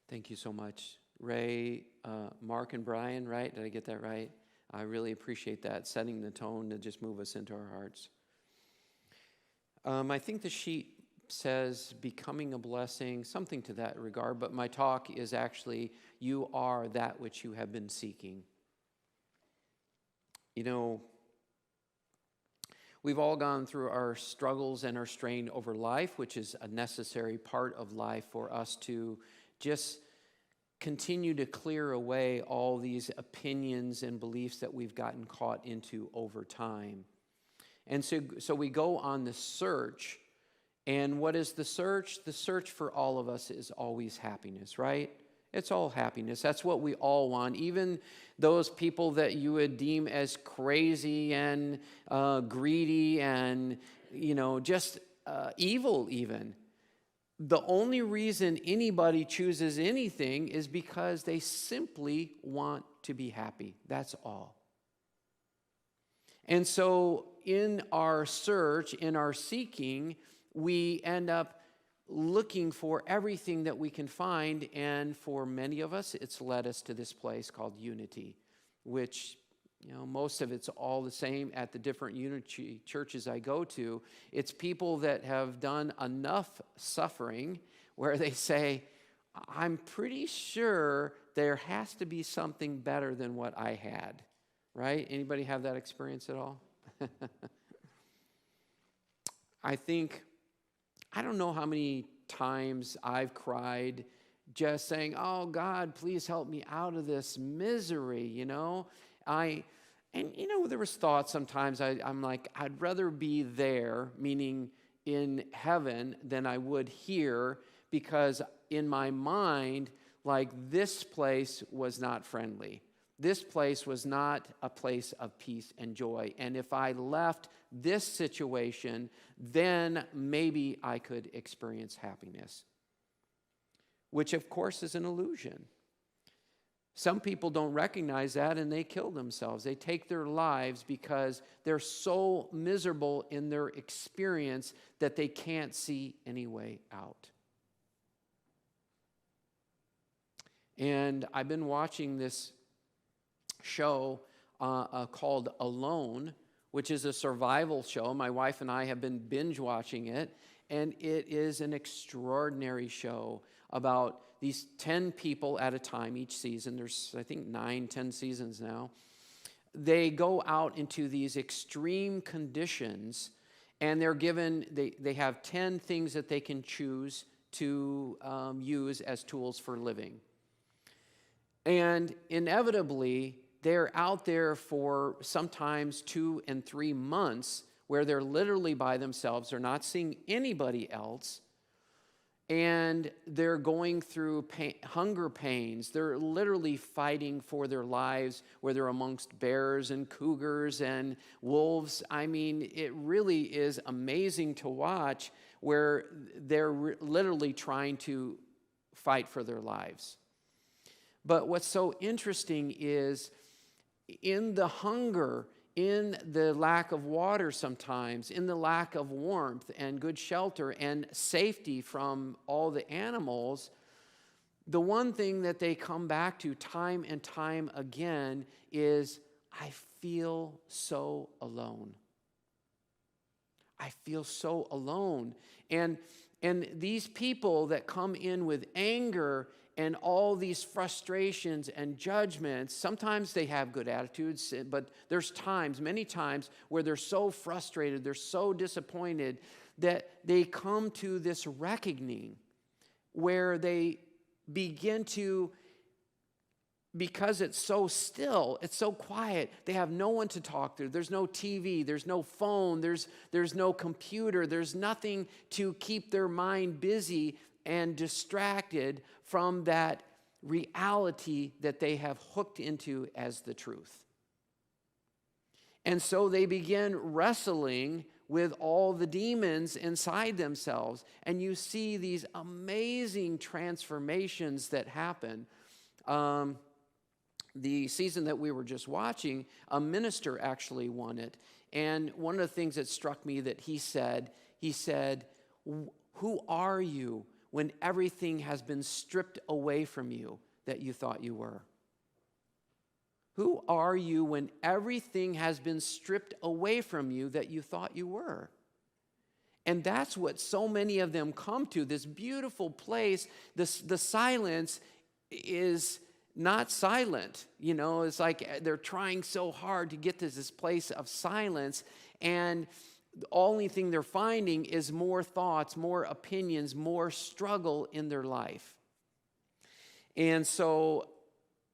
Thank you so much. Ray, Mark, and Brian, right? Did I get that right? I really appreciate that, setting the tone to just move us into our hearts. I think the sheet says becoming a blessing, something to that regard, but my talk is actually, you are that which you have been seeking. You know, we've all gone through our struggles and our strain over life, which is a necessary part of life for us to just continue to clear away all these opinions and beliefs that we've gotten caught into over time. And so we go on the search. And what is the search? The search for all of us is always happiness, right? It's all happiness. That's what we all want. Even those people that you would deem as crazy and greedy and, just evil even. The only reason anybody chooses anything is because they simply want to be happy. That's all. And so in our search, in our seeking, we end up looking for everything that we can find, and for many of us, it's led us to this place called unity, which, most of it's all the same at the different unity churches I go to. It's people that have done enough suffering where they say, I'm pretty sure there has to be something better than what I had, right? Anybody have that experience at all? I don't know how many times I've cried just saying, oh, God, please help me out of this misery, there was thoughts sometimes, I'm like, I'd rather be there, meaning in heaven, than I would here, because in my mind, like, this place was not friendly. This place was not a place of peace and joy. And if I left this situation, then maybe I could experience happiness, which of course is an illusion. Some people don't recognize that and they kill themselves. They take their lives because they're so miserable in their experience that they can't see any way out. And I've been watching this show called Alone, which is a survival show. My wife and I have been binge watching it, and it is an extraordinary show about these 10 people at a time each season. There's, I think, 9-10 seasons now. They go out into these extreme conditions, and they're given, they have 10 things that they can choose to use as tools for living. And inevitably, they're out there for sometimes 2 and 3 months where they're literally by themselves. They're not seeing anybody else. And they're going through hunger pains. They're literally fighting for their lives where they're amongst bears and cougars and wolves. I mean, it really is amazing to watch where they're literally trying to fight for their lives. But what's so interesting is in the hunger, in the lack of water sometimes, in the lack of warmth and good shelter and safety from all the animals, the one thing that they come back to time and time again is, I feel so alone. I feel so alone. And these people that come in with anger and all these frustrations and judgments, sometimes they have good attitudes, but there's times, many times, where they're so frustrated, they're so disappointed, that they come to this reckoning where they begin to, because it's so still, it's so quiet, they have no one to talk to. There's no TV, there's no phone, there's no computer, there's nothing to keep their mind busy and distracted from that reality that they have hooked into as the truth. And so they begin wrestling with all the demons inside themselves. And you see these amazing transformations that happen. The season that we were just watching, a minister actually won it. And one of the things that struck me that he said, who are you? when everything has been stripped away from you that you thought you were? Who are you when everything has been stripped away from you that you thought you were? And that's what so many of them come to, this beautiful place. The silence is not silent. You know, it's like they're trying so hard to get to this place of silence, and the only thing they're finding is more thoughts, more opinions, more struggle in their life. And so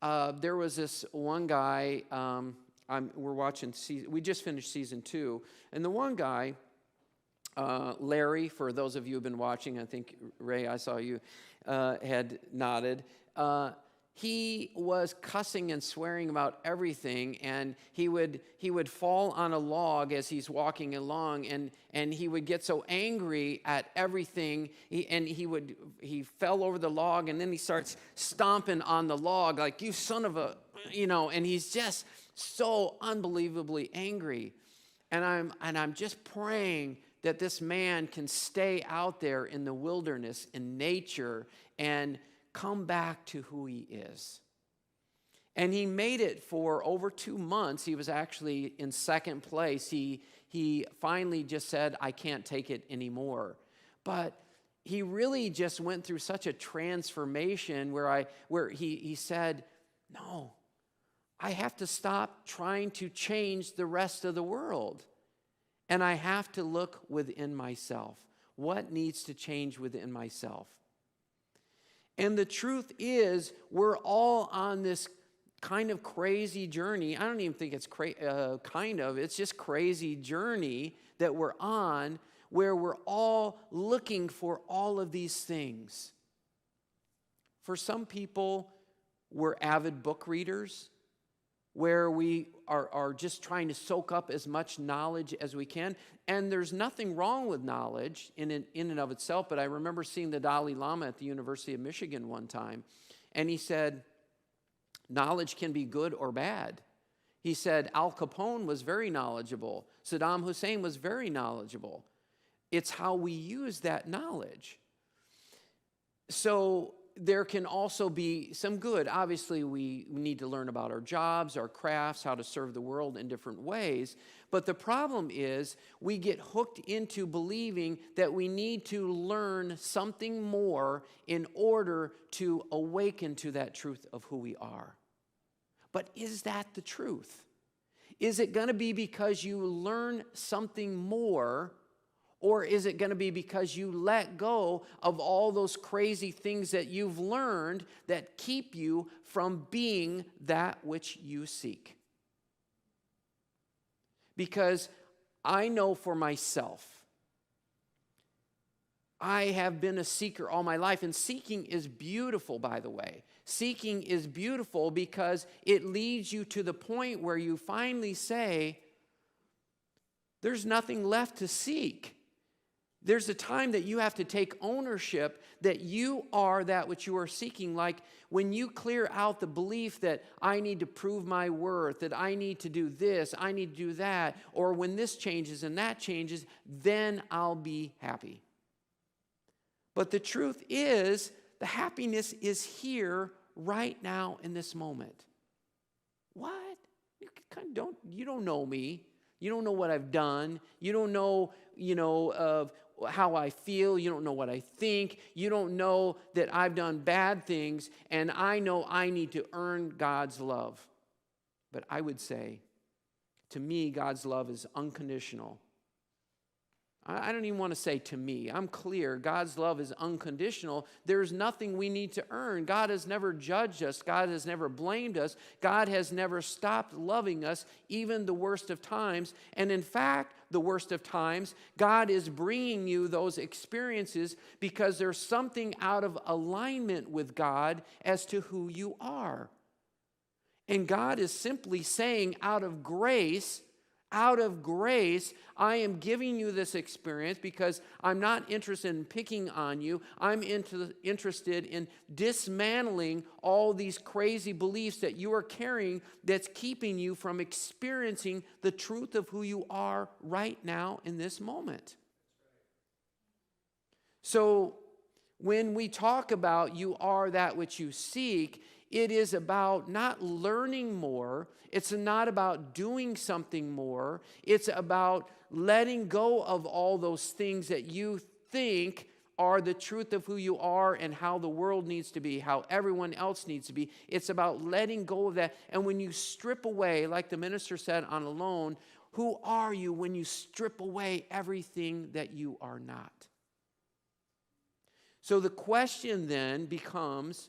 there was this one guy, we're watching, we just finished season 2, and the one guy, Larry, for those of you who have been watching, I think, Ray, I saw you had nodded. He was cussing and swearing about everything, and he would fall on a log as he's walking along, and he would get so angry at everything, he fell over the log, and then he starts stomping on the log like, you son of a, and he's just so unbelievably angry. And I'm just praying that this man can stay out there in the wilderness, in nature, and come back to who he is. And he made it for over 2 months. He was actually in second place. He finally just said, I can't take it anymore. But he really just went through such a transformation where he said, no, I have to stop trying to change the rest of the world. And I have to look within myself. What needs to change within myself? And the truth is, we're all on this kind of crazy journey. I don't even think it's it's just crazy journey that we're on, where we're all looking for all of these things. For some people, we're avid book readers, where we are just trying to soak up as much knowledge as we can. And there's nothing wrong with knowledge in and of itself, but I remember seeing the Dalai Lama at the University of Michigan one time, and he said, knowledge can be good or bad. He said Al Capone was very knowledgeable. Saddam Hussein was very knowledgeable. It's how we use that knowledge. So there can also be some good. Obviously, we need to learn about our jobs, our crafts, how to serve the world in different ways. But the problem is we get hooked into believing that we need to learn something more in order to awaken to that truth of who we are. But is that the truth? Is it going to be because you learn something more, or is it going to be because you let go of all those crazy things that you've learned that keep you from being that which you seek? Because I know for myself, I have been a seeker all my life, and seeking is beautiful, by the way. Seeking is beautiful because it leads you to the point where you finally say, there's nothing left to seek. There's a time that you have to take ownership that you are that which you are seeking. Like when you clear out the belief that I need to prove my worth, that I need to do this, I need to do that, or when this changes and that changes, then I'll be happy. But the truth is, the happiness is here right now in this moment. What? You don't know me. You don't know what I've done. You don't know, of how I feel. You don't know what I think. You don't know that I've done bad things, and I know I need to earn God's love. But I would say, to me, God's love is unconditional. I don't even want to say to me. I'm clear. God's love is unconditional. There's nothing we need to earn. God has never judged us. God has never blamed us. God has never stopped loving us, even the worst of times. And in fact, the worst of times, God is bringing you those experiences because there's something out of alignment with God as to who you are. And God is simply saying, out of grace, I am giving you this experience because I'm not interested in picking on you. I'm interested in dismantling all these crazy beliefs that you are carrying that's keeping you from experiencing the truth of who you are right now in this moment. So When we talk about you are that which you seek, it is about not learning more. It's not about doing something more. It's about letting go of all those things that you think are the truth of who you are and how the world needs to be, how everyone else needs to be. It's about letting go of that. And when you strip away, like the minister said on Alone, who are you when you strip away everything that you are not? So the question then becomes,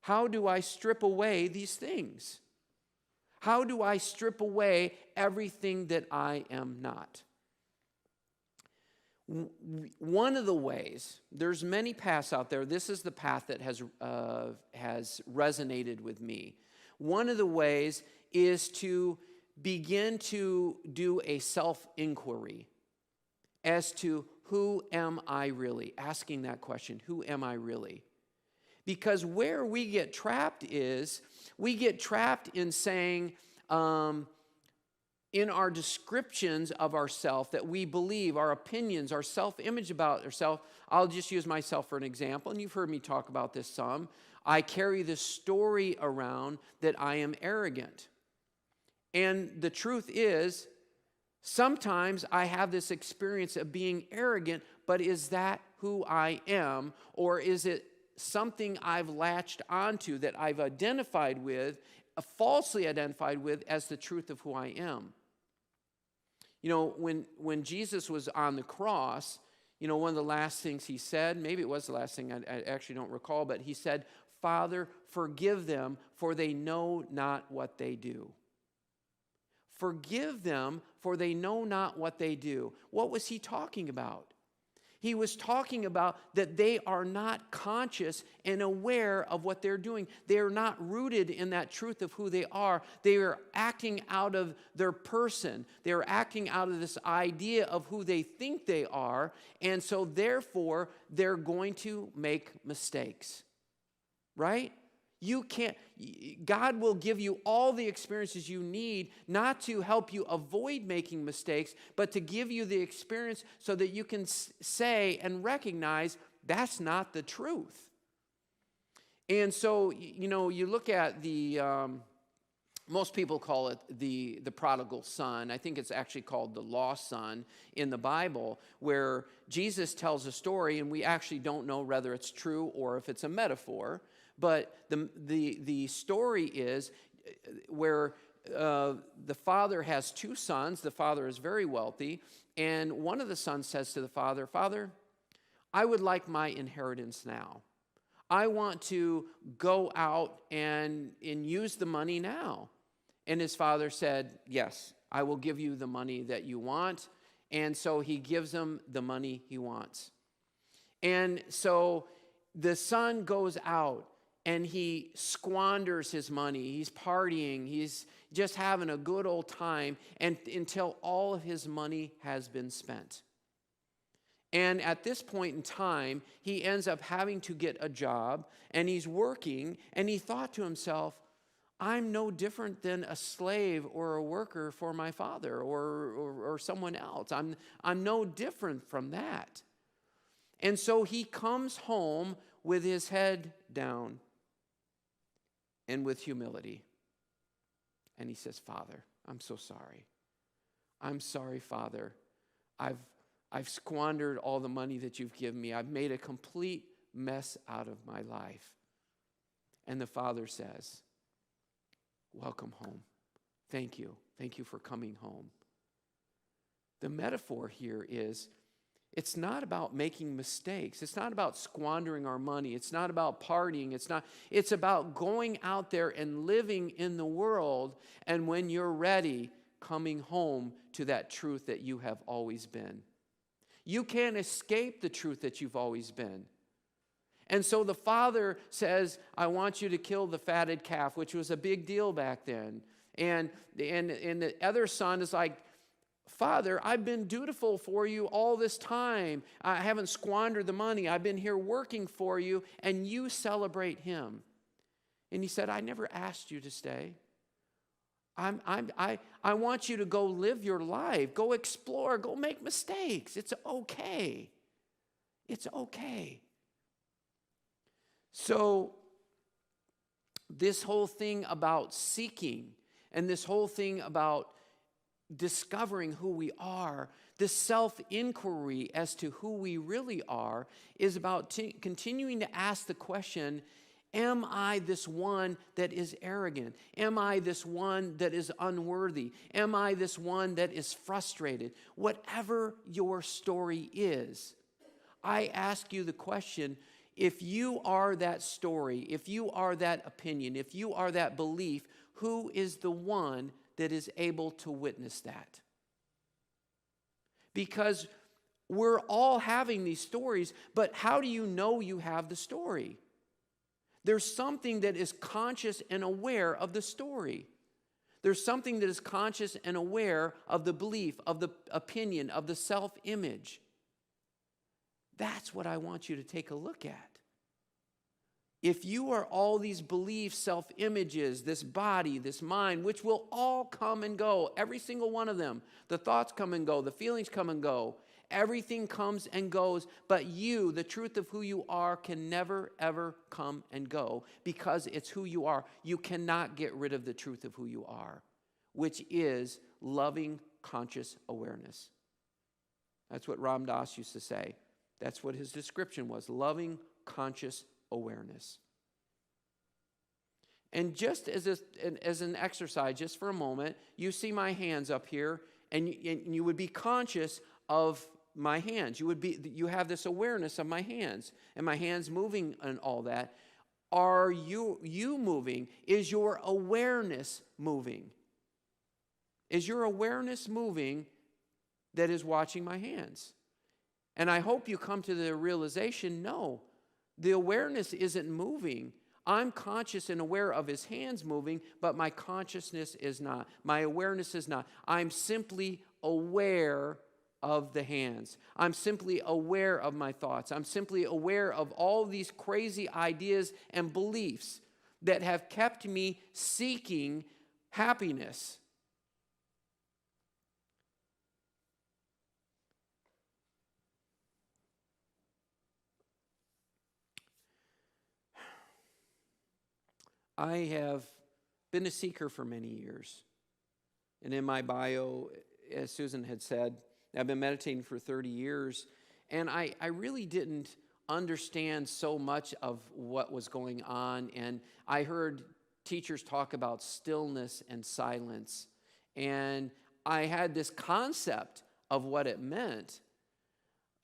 how do I strip away these things? How do I strip away everything that I am not? One of the ways, there's many paths out there. This is the path that has resonated with me. One of the ways is to begin to do a self-inquiry as to who am I really? Asking that question, who am I really? Because where we get trapped is, we get trapped in saying, in our descriptions of ourselves that we believe, our opinions, our self-image about ourselves. I'll just use myself for an example, and you've heard me talk about this some. I carry this story around that I am arrogant. And the truth is, sometimes I have this experience of being arrogant, but is that who I am? Or is it something I've latched onto that I've identified with, falsely identified with as the truth of who I am? You know, when Jesus was on the cross, you know, one of the last things he said, maybe it was the last thing, I actually don't recall, but he said, Father, forgive them, for they know not what they do. Forgive them, for they know not what they do. What was he talking about? He was talking about that they are not conscious and aware of what they're doing. They are not rooted in that truth of who they are. They are acting out of their person. They are acting out of this idea of who they think they are. And so therefore, they're going to make mistakes. Right? You can't, God will give you all the experiences you need, not to help you avoid making mistakes, but to give you the experience so that you can say and recognize that's not the truth. And so, you know, you look at the, most people call it the prodigal son. I think it's actually called the lost son in the Bible, where Jesus tells a story, and we actually don't know whether it's true or if it's a metaphor. But the story is where the father has two sons. The father is very wealthy. And one of the sons says to the father, Father, I would like my inheritance now. I want to go out and use the money now. And his father said, yes, I will give you the money that you want. And so he gives him the money he wants. And so the son goes out. And he squanders his money. He's partying. He's just having a good old time until all of his money has been spent. And at this point in time, he ends up having to get a job, and he's working, and he thought to himself, I'm no different than a slave or a worker for my father or someone else. I'm no different from that. And so he comes home with his head down and with humility. And he says, Father, I'm so sorry. I'm sorry, Father. I've squandered all the money that you've given me. I've made a complete mess out of my life. And the father says, welcome home. Thank you. Thank you for coming home. The metaphor here is, it's not about making mistakes. It's not about squandering our money. It's not about partying. It's about going out there and living in the world, and when you're ready, coming home to that truth that you have always been. You can't escape the truth that you've always been. And so the father says, I want you to kill the fatted calf, which was a big deal back then. And the other son is like, Father, I've been dutiful for you all this time. I haven't squandered the money. I've been here working for you, and you celebrate him. And he said, I never asked you to stay. I want you to go live your life. Go explore. Go make mistakes. It's okay. It's okay. So this whole thing about seeking and this whole thing about discovering who we are, this self-inquiry as to who we really are, is about continuing to ask the question, am I this one that is arrogant? Am I this one that is unworthy? Am I this one that is frustrated? Whatever your story is, I ask you the question, if you are that story, if you are that opinion, if you are that belief, who is the one that is able to witness that? Because we're all having these stories, but how do you know you have the story? There's something that is conscious and aware of the story. There's something that is conscious and aware of the belief, of the opinion, of the self-image. That's what I want you to take a look at. If you are all these beliefs, self-images, this body, this mind, which will all come and go, every single one of them, the thoughts come and go, the feelings come and go, everything comes and goes, but you, the truth of who you are, can never, ever come and go because it's who you are. You cannot get rid of the truth of who you are, which is loving, conscious awareness. That's what Ram Dass used to say. That's what his description was, loving, conscious awareness. And just as an exercise, just for a moment, you see my hands up here, and you would be conscious of my hands. You have this awareness of my hands, and my hands moving and all that. Are you moving? Is your awareness moving? Is your awareness moving that is watching my hands? And I hope you come to the realization, no, the awareness isn't moving. I'm conscious and aware of his hands moving, but my consciousness is not. My awareness is not. I'm simply aware of the hands. I'm simply aware of my thoughts. I'm simply aware of all these crazy ideas and beliefs that have kept me seeking happiness. I have been a seeker for many years. And in my bio, as Susan had said, I've been meditating for 30 years. And I really didn't understand so much of what was going on. And I heard teachers talk about stillness and silence. And I had this concept of what it meant.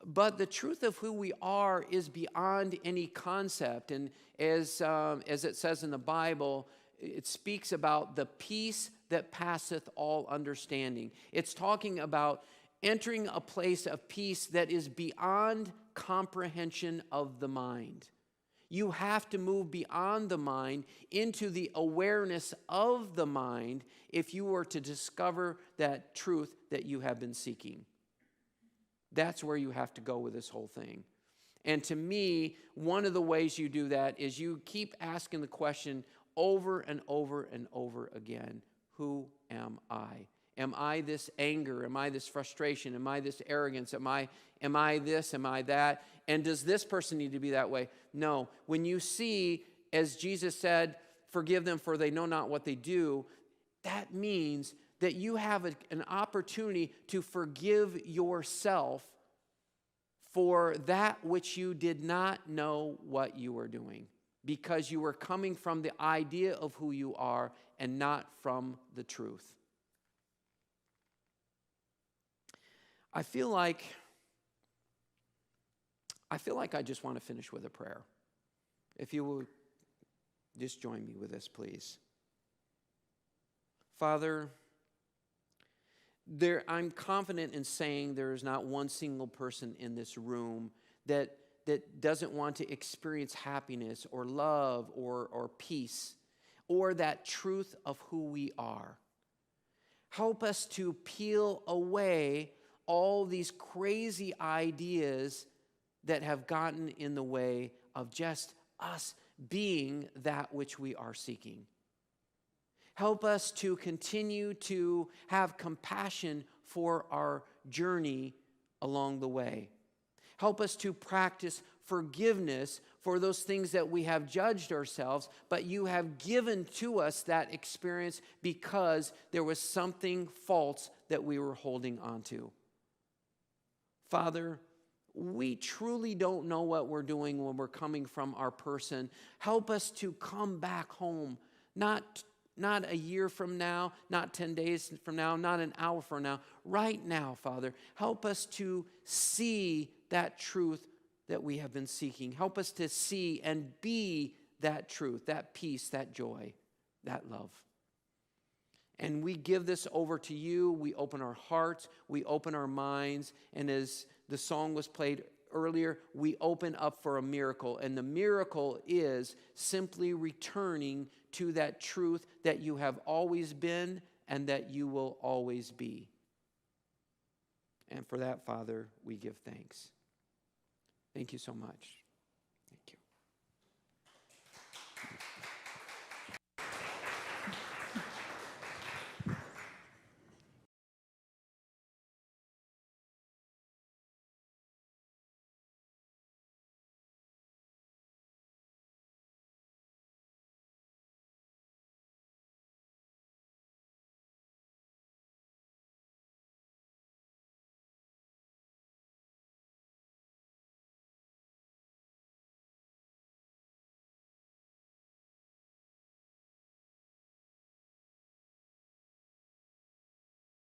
But the truth of who we are is beyond any concept. And as it says in the Bible, it speaks about the peace that passeth all understanding. It's talking about entering a place of peace that is beyond comprehension of the mind. You have to move beyond the mind into the awareness of the mind if you were to discover that truth that you have been seeking. That's where you have to go with this whole thing. And to me, one of the ways you do that is you keep asking the question over and over and over again, who am I? Am I this anger? Am I this frustration? Am I this arrogance? Am I this? Am I that? And does this person need to be that way? No. When you see, as Jesus said, forgive them for they know not what they do, that means that you have an opportunity to forgive yourself for that which you did not know what you were doing, because you were coming from the idea of who you are and not from the truth. I feel like I just want to finish with a prayer. If you will just join me with this, please. Father, I'm confident in saying there is not one single person in this room that doesn't want to experience happiness or love or peace or that truth of who we are. Help us to peel away all these crazy ideas that have gotten in the way of just us being that which we are seeking. Help us to continue to have compassion for our journey along the way. Help us to practice forgiveness for those things that we have judged ourselves, but you have given to us that experience because there was something false that we were holding on to. Father, we truly don't know what we're doing when we're coming from our person. Help us to come back home, not a year from now, not 10 days from now, not an hour from now. Right now, Father, help us to see that truth that we have been seeking. Help us to see and be that truth, that peace, that joy, that love. And we give this over to you. We open our hearts, we open our minds, and as the song was played earlier, we open up for a miracle. And the miracle is simply returning to that truth that you have always been and that you will always be. And for that, Father, we give thanks. Thank you so much.